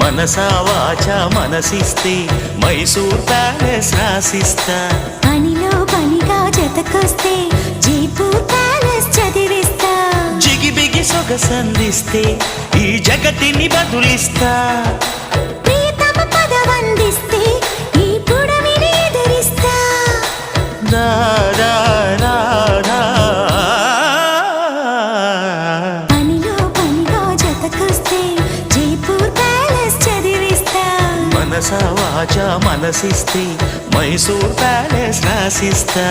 మనసా వాచా మనసిస్తే మైసూర్ ప్యాలెస్ రాసిస్తా. పనిలో పనిగా జతకొస్తే జైపూర్ ప్యాలెస్ చదివిస్తా. జిగిబిగి సొగసందిస్తే ఈ జగతిని బదులిస్తా. ప్రియతమ పదవందిస్తే ఈ పుడమిని ఎదిరిస్తా. రా రా రా రా. పనిలో పనిగా జతకొస్తే జైపూర్ ప్యాలెస్ చదివిస్తా. మనసా వాచా మనసిస్తే మైసూర్ ప్యాలెస్ రాసిస్తా.